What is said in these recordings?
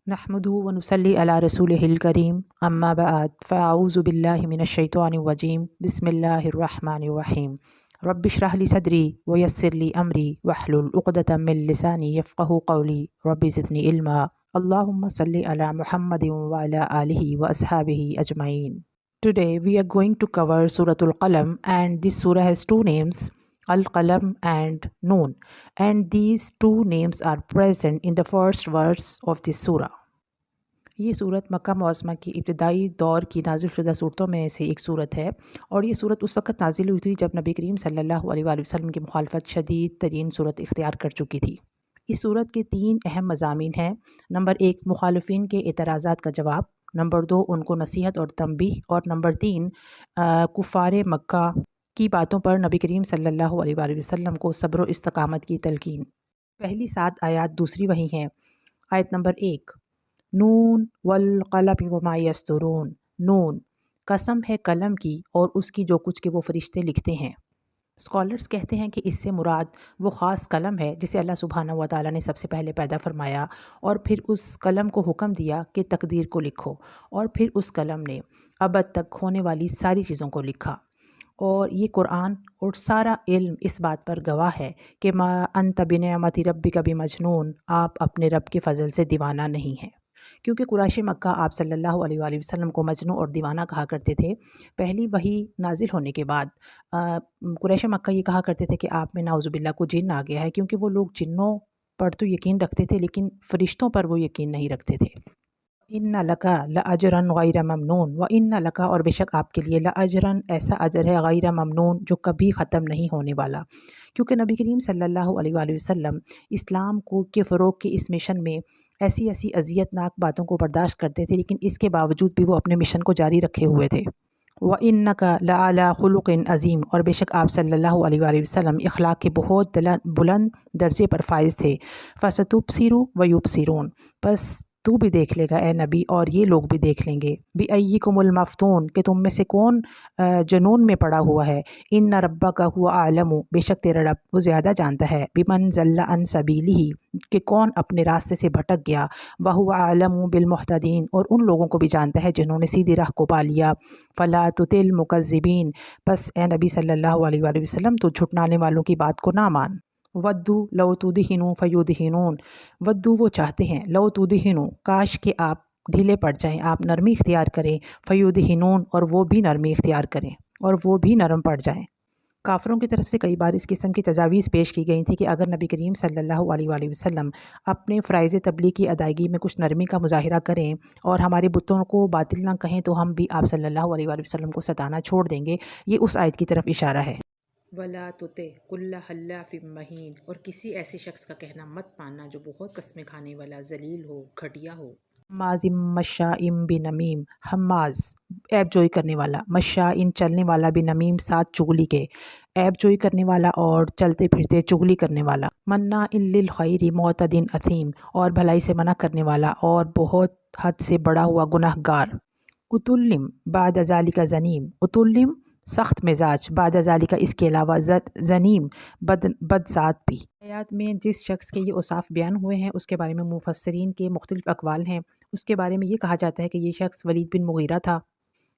नहमदुहु व नुसल्ली अला रसूलिहिल करीम अम्मा बाद फ़अऊज़ु बिल्लाहि मिनश्शैतानिर रजीम बिस्मिल्लाहिर रहमानिर रहीम रब्बिश्रह ली सदरी व यस्सिर ली अमरी वहलुल उक़दतम मिन लिसानी यफ़क़हू क़ौली रब्बि ज़िदनी इल्मा अल्लाहुम्मा सल्लि अला मुहम्मदिन व अला आलिहि व अस्हाबिहि अजमईन। Today we are going to cover Suratul Qalam, and this surah has two names, Al-Qalam and Noon, and these two names are present in the first verse of this surah. ये सूरत मक्का मुअज़्ज़मा की इब्तिदाई दौर की नाज़िल शुदा सूरतों में से एक सूरत है, और ये सूरत उस वक़्त नाज़िल हुई थी जब नबी करीम सल्लल्लाहु अलैहि वसल्लम की मुखालफत शदीद तरीन सूरत इख्तियार कर चुकी थी। इस सूरत के तीन अहम मज़ामीन हैं। नंबर एक, मुखालिफिन के एतराज़ात का जवाब। नंबर दो, उनको नसीहत और तंबीह। और नंबर तीन, कुफ़ार मक्का की बातों पर नबी करीम सल्लल्लाहु अलैहि वसल्लम को सब्र व इस्तकामत की तलकीन। पहली 7 आयात दूसरी वही हैं। आयत नंबर 1, नून वल क़लम वमा यस्तुरून। नून, कसम है कलम की और उसकी जो कुछ के वो फरिश्ते लिखते हैं। स्कॉलर्स कहते हैं कि इससे मुराद वो ख़ास कलम है जिसे अल्लाह सुब्हानहू व तआला ने सबसे पहले पैदा फरमाया, और फिर उस कलम को हुक्म दिया कि तकदीर को लिखो, और फिर उस कलम ने अबद तक होने वाली सारी चीज़ों को लिखा। और ये कुरान और सारा इल्म इस बात पर गवाह है कि मा अंत बिनिअमति रब्बिका बिमजनून, आप अपने रब के फ़ज़ल से दीवाना नहीं हैं। क्योंकि कुरैश मक्का आप सल्लल्लाहु अलैहि वसल्लम को मजनू और दीवाना कहा करते थे। पहली वही नाजिल होने के बाद कुरैश मक्का ये कहा करते थे कि आप में नाउज़ुबिल्लाह को जिन आ गया है, क्योंकि वो लोग जिन्नों पर तो यकीन रखते थे लेकिन फ़रिश्तों पर वो यकीन नहीं रखते थे। इन्ना लका लअजरन गैर ममनून, व इन्ना लका, और बेशक आपके लिए, लअजरन, ऐसा अजर है, गैर ममनून, जो कभी ख़त्म नहीं होने वाला। क्योंकि नबी करीम सल्लल्लाहु अलैहि वसल्लम इस्लाम को के फ़रोग़ के इस मिशन में ऐसी ऐसी अज़ियतनाक बातों को बर्दाश्त करते थे, लेकिन इसके बावजूद भी वो अपने मिशन को जारी रखे हुए थे। व इन्नका लअला खुलुक़िन अज़ीम, और बेशक आप सल्लल्लाहु अलैहि वसल्लम इख़लाक़ के बहुत बुलंद दर्जे पर फाइज़ थे। फ़सतुबसिरु व युबसिरून, बस तू भी देख लेगा ए नबी, और ये लोग भी देख लेंगे। बिअय्यिकुमुल मफ़तून, कि तुम में से कौन जुनून में पड़ा हुआ है। इन्ना रब्बका हुवा आलमु, बेशक तेरा रब वो ज़्यादा जानता है। बिमन ज़ल्ला अन सबीलिही, कि कौन अपने रास्ते से भटक गया। व हुवा आलमु बिलमुहतदीन, और उन लोगों को भी जानता है जिन्होंने सीधी राह को पा लिया। फ़ला तुतिल मुकज़्ज़िबीन, बस ए नबी सल्लल्लाहु अलैहि वसल्लम तो झुटलाने वालों की बात को ना मान। वद्दू लौ तुदहिनु फ़युदहिनून, वद्दू वो चाहते हैं, लौ तुदहिनु, काश कि आप ढीले पड़ जाएं, आप नरमी इख्तियार करें। फ़युदहिनून, और वो भी नरमी इख्तियार करें, और वो भी नरम पड़ जाएं। काफ़िरों की तरफ से कई बार इस किस्म की तजावीज़ पेश की गई थी कि अगर नबी करीम सल्लल्लाहु अलैहि वसल्लम अपने फ़राइज़ तबलीग की अदायगी में कुछ नरमी का मुज़ाहिरा करें और हमारे बुतों को बातिल ना कहें, तो हम भी आप सल्लल्लाहु अलैहि वसल्लम को सताना छोड़ देंगे। ये उस आयत की तरफ इशारा है। वला तुते कुल्ला हल्लाफिम महीन, और किसी ऐसे शख्स का कहना मत मानना जो बहुत कस्में खाने वाला, जलील हो, घटिया हो। माजिम मशाइम बिनमीम, हम्माज, ऐब जोई करने वाला, मशाइन, चलने वाला, बिनमीम, साथ चुगली के, ऐब जोई करने वाला और चलते फिरते चुगली करने वाला। मन्ना इल्लिल खैरी मुअतदिन अथीम, और भलाई से मना करने वाला और बहुत हद से बड़ा हुआ गुनहगार। उतुल्लिम बाद ज़ालिका ज़नीम, उतुल्लिम सख्त मिजाज, बाद ज़ालिका इसके अलावा, ज़नीम बदज़ात भी। आयात में जिस शख्स के ये औसाफ बयान हुए हैं उसके बारे में मुफस्सिरीन के मुख्तलिफ अक़वाल हैं। उसके बारे में ये कहा जाता है कि ये शख्स वलीद बिन मुगीरा था,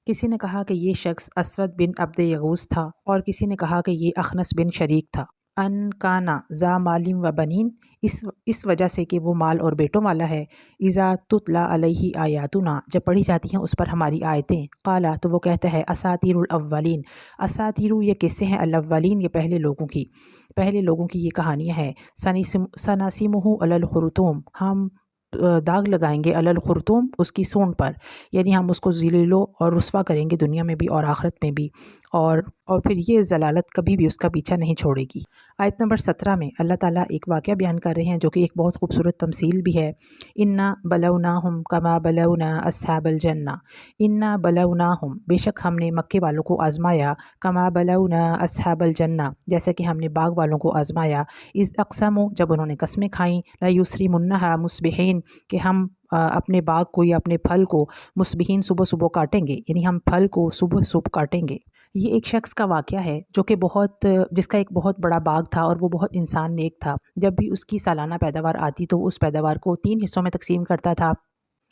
किसी ने कहा कि ये शख्स असवद बिन अब्द यगूस था, और किसी ने कहा कि ये अखनस बिन शरीक था। अन काना ज़ा मालिम व बनीन, इस वजह से कि वो माल और बेटों वाला है। इज़ा तुतला अलैहि आयातुना, जब पढ़ी जाती हैं उस पर हमारी आयतें। काला, तो वो कहता है, असातीरुल अव्वलीन, असातीरु ये किस्से हैं, अल अव्वलीन ये पहले लोगों की ये कहानियाँ हैं। सनासिमुहु अलल खुरतुम, हम दाग लगाएंगे, अलल खुरतुम, उसकी सूंड पर, यानी हम उसको ज़लीलो और रुस्वा करेंगे दुनिया में भी और आखिरत में भी, और फिर ये ज़लालत कभी भी उसका पीछा नहीं छोड़ेगी। आयत नंबर 17 में अल्लाह ताला एक वाक़या बयान कर रहे हैं जो कि एक बहुत खूबसूरत तमसील भी है। इन्ना बलौनाहुम कमा बलौना अस्हाबल जन्ना, इन्ना बलौनाहुम, बेशक हमने मक्के वालों को आज़माया, कमा बलौना अस्हाबल जन्ना, जैसे कि हमने बाग वालों को आज़माया। इज़ अक़समू, जब उन्होंने कस्में खाईं, ला युस्रिमुन्नहा मुस्बिहीन, कि हम अपने बाग को या अपने फल को मुस्बिहीन, सुबह सुबह काटेंगे, यानी हम फल को सुबह सुबह काटेंगे। ये एक शख्स का वाक़या है जो कि जिसका एक बहुत बड़ा बाग था और वो बहुत इंसान नेक था। जब भी उसकी सालाना पैदावार आती तो उस पैदावार को 3 हिस्सों में तकसीम करता था।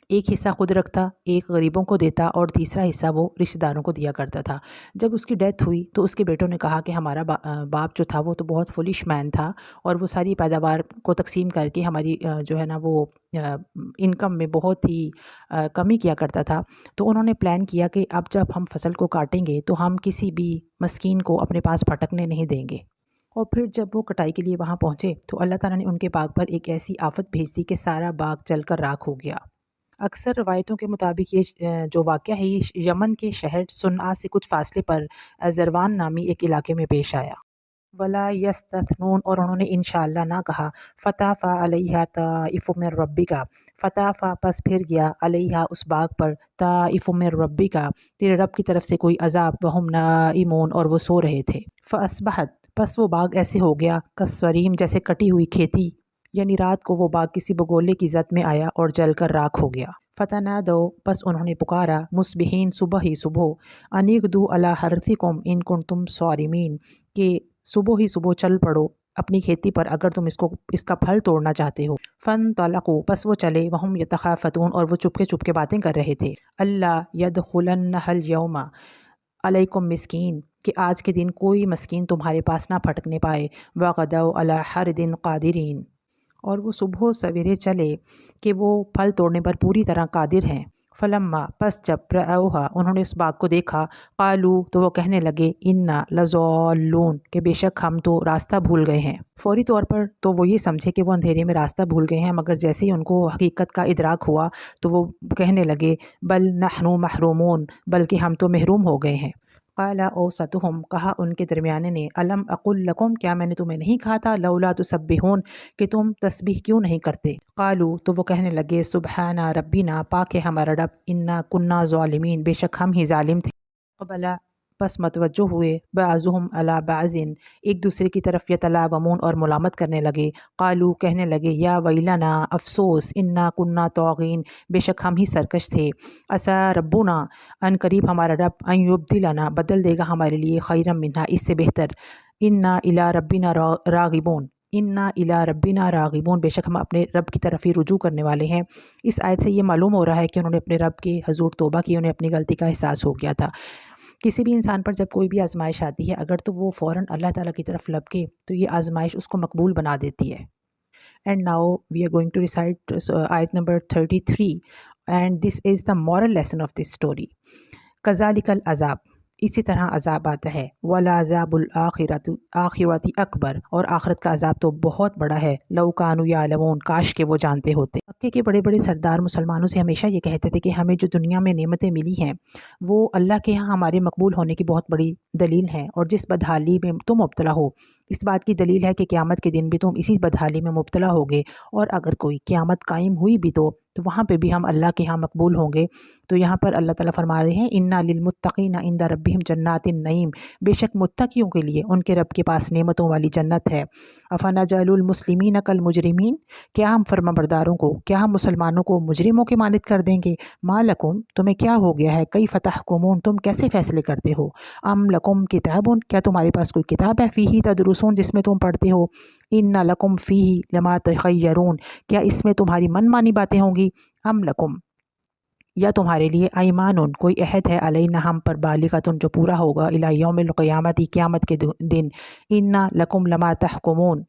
एक हिस्सा खुद रखता, एक गरीबों को देता और तीसरा हिस्सा वो रिश्तेदारों को दिया करता था। जब उसकी डेथ हुई तो उसके बेटों ने कहा कि हमारा बाप जो था वो तो बहुत फुलिश मैन था और वो सारी पैदावार को तकसीम करके हमारी जो है ना वो इनकम में बहुत ही कमी किया करता था। तो उन्होंने प्लान किया कि अब जब हम फसल को काटेंगे तो हम किसी भी मस्कीन को अपने पास भटकने नहीं देंगे। और फिर जब वो कटाई के लिए वहाँ पहुँचे तो अल्लाह ताला ने उनके बाग पर एक ऐसी आफत भेज दी कि सारा बाग जलकर राख हो गया। अक्सर रवायतों के मुताबिक ये जो वाक़या है ये यमन के शहर सुन्ना से कुछ फ़ासले पर ज़रवान नामी एक इलाके में पेश आया। वला यस्तथनून और उन्होंने इंशाअल्लाह ना कहा। फ़ताफ़ा अलैहा ताइफ़ु मिर रब्बिका, फ़ताफ़ा पस फिर गया अलैहा उस बाग पर ताइफ़ु मिर रब्बिका तेरे रब की तरफ से कोई अज़ाब वहुम नाइमून और वो सो रहे थे। फ़अस्बहत पस वो बाग ऐसे हो गया कस्सरीम जैसे कटी हुई खेती, यानी रात को वो बाग किसी बगोले की ज़द में आया और जलकर राख हो गया। फ़तनादौ पस उन्होंने पुकारा मुस्बिहीन सुबह ही सुबह अनिगदू अला हर्थिकुम इन कुंतुम सारिमीन के सुबह ही सुबह चल पड़ो अपनी खेती पर अगर तुम इसका फल तोड़ना चाहते हो। फ़न तलक़ू पस वो चले वहुम यतखाफ़तून और वो चुपके चुपके बातें कर रहे थे। अल्ला यदखुलन्नहल यौमा अलैकुम मिस्कीन कि आज के दिन कोई मस्कीन तुम्हारे पास ना फटकने पाए। वग़दौ अला हरदिन क़ादिरीन और वो सुबह सवेरे चले कि वो फल तोड़ने पर पूरी तरह कादिर हैं। फलम्मा पस जब रअौहा उन्होंने उस बाग को देखा कालू तो वो कहने लगे इन्ना लज़ालून कि बेशक हम तो रास्ता भूल गए हैं। फौरी तौर पर तो वो ये समझे कि वो अंधेरे में रास्ता भूल गए हैं, मगर जैसे ही उनको हकीकत का इदराक हुआ तो वो कहने लगे बल नहनु महरूमून बल्कि हम तो महरूम हो गए हैं। क़ाला औसतुहुम कहा उनके दरमियाने ने अलम अक़ुल लकुम क्या मैंने तुम्हें नहीं कहा था लौला तुसब्बिहून कि तुम तस्बीह क्यों नहीं करते। क़ालू तो वो कहने लगे सुबहाना रब्बिना पाक है हमारा रब इन्ना कुन्ना ज़ालिमीन बेशक हम ही ज़ालिम थे। क़बला बस मतवज्जो हुए बाज़ुहुम अला बाज़िन एक दूसरे की तरफ यतलावमून और मुलामत करने लगे। क़ालू कहने लगे या वैलना अफ़सोस इन्ना कुन्ना तौगीन बेशक हम ही सरकश थे। असा रब्बुना अन करीब हमारा रब अन युब्दिलना बदल देगा हमारे लिए खैरम मिन्हा इससे बेहतर। इन्ना इला रब्बिना रागिबून इन्ना इला रब्बिना रागिबून बेशक हम अपने रब की तरफ ही रुजू करने वाले हैं। इस आयत से ये मालूम हो रहा है कि उन्होंने अपने रब के हजूर तौबा की, उन्हें अपनी गलती का एहसास हो गया था। किसी भी इंसान पर जब कोई भी आजमाइश आती है अगर तो वो फ़ौरन अल्लाह ताला की तरफ लपके तो ये आजमाइश उसको मकबूल बना देती है। And now we are going to recite आयत number 33 and this is the moral lesson of this story. कज़ालिकल अज़ाब इसी तरह अज़ाब आता है वला अज़ाबुल आखिरती अकबर और आखिरत का अज़ाब तो बहुत बड़ा है लौ कानू यालमून काश के वो जानते होते। मक्के के बड़े बड़े सरदार मुसलमानों से हमेशा ये कहते थे कि हमें जो दुनिया में नेमतें मिली हैं वो अल्लाह के यहाँ हमारे मकबूल होने की बहुत बड़ी दलील है और जिस बदहाली में तुम मुब्तला हो इस बात की दलील है कि क़यामत के दिन भी तुम इसी बदहाली में मुब्तला होगे और अगर कोई क़यामत कायम हुई भी तो वहाँ पे भी हम अल्लाह के यहाँ मकबूल होंगे। तो यहाँ पर अल्लाह ताला फरमा रहे हैं इन्ना लिलमुत्तक़ीना इंदा रब्बिहिम जन्नातिन नईम बेशक मुत्तकियों के लिए उनके रब के पास नेमतों वाली जन्नत है। अफ़नजअलुल मुस्लिमीन कल मुजरिमीन क्या हम फर्माबरदारों को क्या हम मुसलमानों को मुजरिमों की मानद कर देंगे। मा लकुम तुम्हें क्या हो गया है कई फ़तहकुमून तुम कैसे फ़ैसले करते हो। अम लकुम किताबुन क्या तुम्हारे पास कोई किताब है फ़ीही तदरुसून जिसमें तुम पढ़ते हो। इन्ना लकुम फ़ीही लमा तख़य्यरून क्या इसमें तुम्हारी मनमानी बातें होंगी। अम लकुम या तुम्हारे लिए ऐमानुन कोई अहद है अलैना हम पर बालिगतुन जो पूरा होगा इला यौमिल क़ियामती क़यामत के दिन। इन्ना लकुम लमा तहकुमून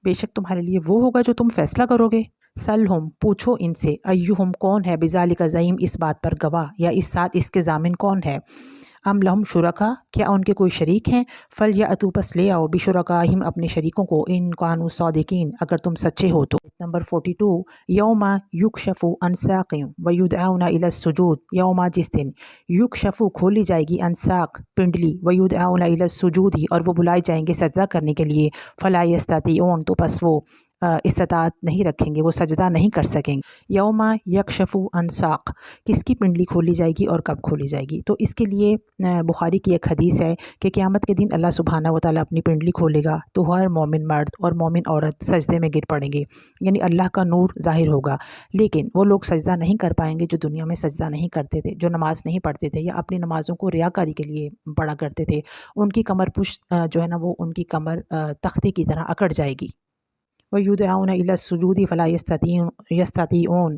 बेशक तुम्हारे लिए वो होगा जो तुम फैसला करोगे। सलहुम पूछो इनसे अय्युहुम कौन है बिज़ालिका ज़ईम इस बात पर गवाह या इस साथ इसके ज़ामिन कौन है। अम लहुम शुरका क्या उनके कोई शरीक हैं। फल या अतूपस ले आओ बिशुरकाहिम अपने शरीकों को इन कानू सादिकीन अगर तुम सच्चे हो तो। नंबर 42 यौमा युकशफु अन साक़िम व युदऔना इला सुजूद यौमा जिस दिन युकशफु खोली जाएगी अन साक़ पिंडली व युदऔना इला सुजूदी और वो बुलाए जाएंगे सजदा करने के लिए। फला यस्ततीऊन तो बस वो इस्तात नहीं रखेंगे वो सजदा नहीं कर सकेंगे। यौमा यकशफु अन साक़ किसकी पिंडली खोली जाएगी और कब खोली जाएगी। तो इसके लिए बुखारी की एक हदीस है कि क़यामत के दिन अल्लाह सुब्हानहू व तआला अपनी पिंडली खोलेगा तो हर मोमिन मर्द और मोमिन औरत सजदे में गिर पड़ेंगे, यानी अल्लाह का नूर ज़ाहिर होगा। लेकिन वो लोग सजदा नहीं कर पाएंगे जो दुनिया में सजदा नहीं करते थे, जो नमाज़ नहीं पढ़ते थे या अपनी नमाज़ों को रियाकारी के लिए पढ़ा करते थे। उनकी कमर पुश जो है ना वो उनकी कमर तख्ते की तरह अकड़ जाएगी। وَيُدْعَوْنَ إِلَى السُّجُودِ فَلَا يَسْتَطِيعُونَ۔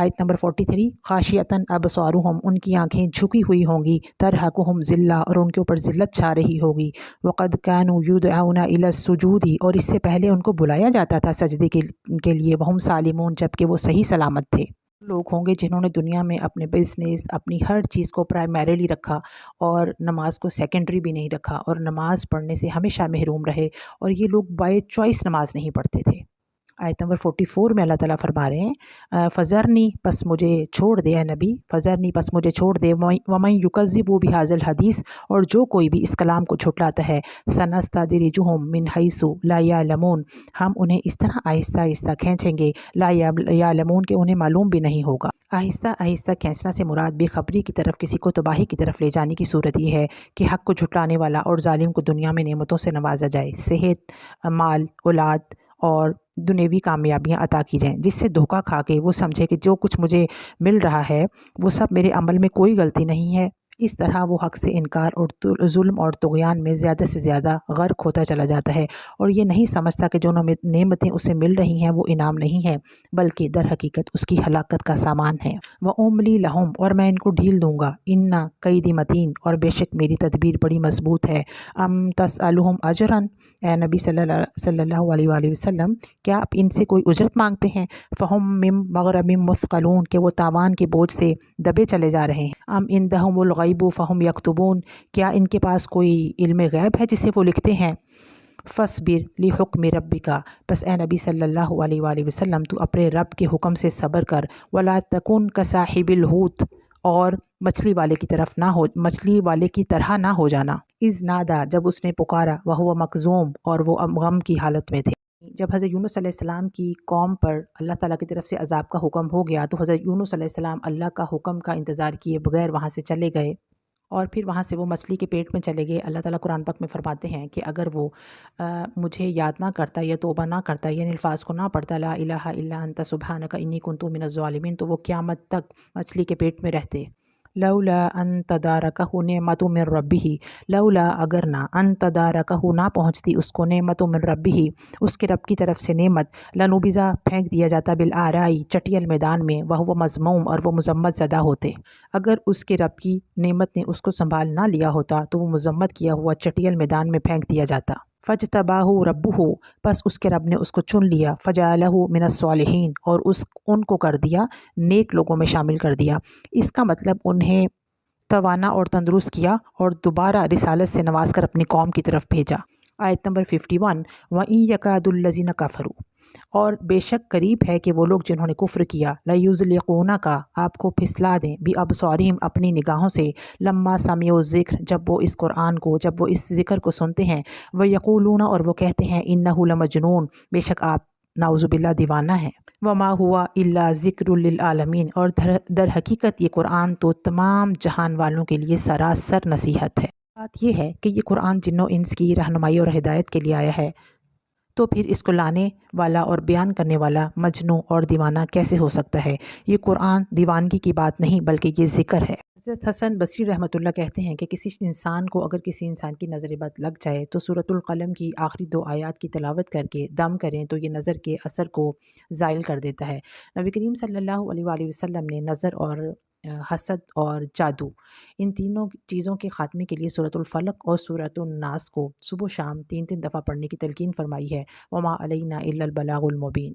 آیت نمبر 43، خاشعۃ ابصارہم، ان کی آنکھیں جھکی ہوئی ہوں گی، ترہقہم ذلہ، اور ان کے اوپر ذلت چھا رہی ہوگی، وقد كانوا يدعون إلى السجود، اور اس سے پہلے ان کو بلایا جاتا تھا سجدے کے لیے، وہم سالمون، جبکہ وہ صحیح سلامت تھے۔ لوگ ہوں گے جنہوں نے دنیا میں اپنے بزنس، اپنی ہر چیز کو پرائمریلی رکھا اور نماز کو سیکنڈری بھی نہیں رکھا، اور نماز پڑھنے سے ہمیشہ محروم رہے، اور یہ لوگ بائی چوائس نماز نہیں پڑھتے تھے۔ آیت نمبر 44 میں اللہ تعالیٰ فرما رہے ہیں فذرنی، پس مجھے چھوڑ دے اے نبی، فذرنی، پس مجھے چھوڑ دے، ومن یکذب بہذا الحدیث، اور جو کوئی بھی اس کلام کو جھٹلاتا ہے، سنستدرجہم من حیث لا یعلمون، ہم انہیں اس طرح آہستہ آہستہ کھینچیں گے، لا یعلمون، کہ انہیں معلوم بھی نہیں ہوگا۔ آہستہ آہستہ کھینچنا سے مراد بے خبری کی طرف، کسی کو تباہی کی طرف لے جانے کی صورت یہ ہے کہ حق کو جھٹلانے والا اور ظالم کو دنیا میں نعمتوں سے نوازا جائے، صحت، مال، اولاد اور دنیوی کامیابیاں عطا کی جائیں، جس سے دھوکہ کھا کے وہ سمجھے کہ جو کچھ مجھے مل رہا ہے وہ سب میرے عمل میں کوئی غلطی نہیں ہے۔ اس طرح وہ حق سے انکار اور ظلم اور طغیان میں زیادہ سے زیادہ غرق ہوتا چلا جاتا ہے، اور یہ نہیں سمجھتا کہ جو نعمتیں اسے مل رہی ہیں وہ انعام نہیں ہے، بلکہ در حقیقت اس کی ہلاکت کا سامان ہے۔ وَأُمْلِي لَهُمْ، اور میں ان کو ڈھیل دوں گا، اِنَّ کَیدِی متین، اور بے شک میری تدبیر بڑی مضبوط ہے۔ ام تسألہم اجرا، اے نبی صلی اللہ علیہ وآلہ وسلم، کیا آپ ان سے کوئی اجرت مانگتے ہیں؟ فہم من مغرم مثقلون، کہ وہ تاوان کے بوجھ سے دبے چلے جا رہے ہیں۔ ام عندہم الغیب فہم یکتبون، کیا ان کے پاس کوئی علم غیب ہے جسے وہ لکھتے ہیں؟ فاصبر لحکم ربک، پس اے نبی صلی اللہ علیہ وآلہ وسلم تو اپنے رب کے حکم سے صبر کر، ولا تکن کصاحب الحوت، اور مچھلی والے کی طرح نہ ہو جانا، اذ نادا، جب اس نے پکارا، وہو مکظوم، اور وہ غم کی حالت میں تھے۔ جب حضرت یونس علیہ السلام کی قوم پر اللہ تعالیٰ کی طرف سے عذاب کا حکم ہو گیا تو حضرت یونس علیہ السلام اللہ کا حکم کا انتظار کیے بغیر وہاں سے چلے گئے، اور پھر وہاں سے وہ مچھلی کے پیٹ میں چلے گئے۔ اللہ تعالیٰ قرآن پاک میں فرماتے ہیں کہ اگر وہ مجھے یاد نہ کرتا یا توبہ نہ کرتا یا ان الفاظ کو نہ پڑھتا، لا الہ الا انت سبحانک انی کنت من الظالمین، تو وہ قیامت تک مچھلی کے پیٹ میں رہتے۔ لولا ان تدارکہ نعمت من ربہ، لولا، اگر نہ، ان تدارکہ، نہ پہنچتی اس کو، نعمت من ربہ، اس کے رب کی طرف سے نعمت، لنبذا، پھینک دیا جاتا، بالآرائی، چٹیل میدان میں، وہو مذموم، اور وہ مذمت زدہ ہوتے۔ اگر اس کے رب کی نعمت نے اس کو سنبھال نہ لیا ہوتا تو وہ مذمت کیا ہوا چٹیل میدان میں پھینک دیا جاتا۔ فاجتباہ ربہ، پس اس کے رب نے اس کو چن لیا، فجعلہ من الصالحین، اور ان کو کر دیا نیک لوگوں میں شامل کر دیا۔ اس کا مطلب انہیں توانا اور تندرست کیا اور دوبارہ رسالت سے نواز کر اپنی قوم کی طرف بھیجا۔ آیت نمبر 51، وَإِن يَكَادُ الَّذِينَ كَفَرُوا، اور بے شک قریب ہے کہ وہ لوگ جنہوں نے کفر کیا، لَيُزْلِقُونَكَ، آپ کو پھسلا دیں، بِأَبْصَارِهِمْ، اپنی نگاہوں سے، لَمَّا سَمِعُوا الذِّکْرَ، جب وہ اس قرآن کو، جب وہ اس ذکر کو سنتے ہیں، وَيَقُولُونَ، اور وہ کہتے ہیں، إِنَّهُ لَمَجْنُونٌ، بے شک آپ نعوذ باللہ دیوانہ ہیں، وَمَا هُوَ إِلَّا ذِکْرٌ لِلْعَالَمِينَ، اور در حقیقت یہ قرآن تو تمام جہان والوں کے لیے سراسر نصیحت ہے۔ بات یہ ہے کہ یہ قرآن جن و انس کی رہنمائی اور ہدایت کے لیے آیا ہے، تو پھر اس کو لانے والا اور بیان کرنے والا مجنوں اور دیوانہ کیسے ہو سکتا ہے؟ یہ قرآن دیوانگی کی بات نہیں بلکہ یہ ذکر ہے۔ حضرت حسن بصری رحمۃ اللہ کہتے ہیں کہ کسی انسان کو اگر کسی انسان کی نظر بد لگ جائے تو سورۃ القلم کی آخری 2 آیات کی تلاوت کر کے دم کریں تو یہ نظر کے اثر کو زائل کر دیتا ہے۔ نبی کریم صلی اللہ علیہ وآلہ وسلم نے نظر اور حسد اور جادو، ان تینوں چیزوں کے خاتمے کے لیے سورۃ الفلق اور سورۃ الناس کو صبح و شام 3 دفعہ پڑھنے کی تلقین فرمائی ہے۔ وما علینا الا البلاغ المبین۔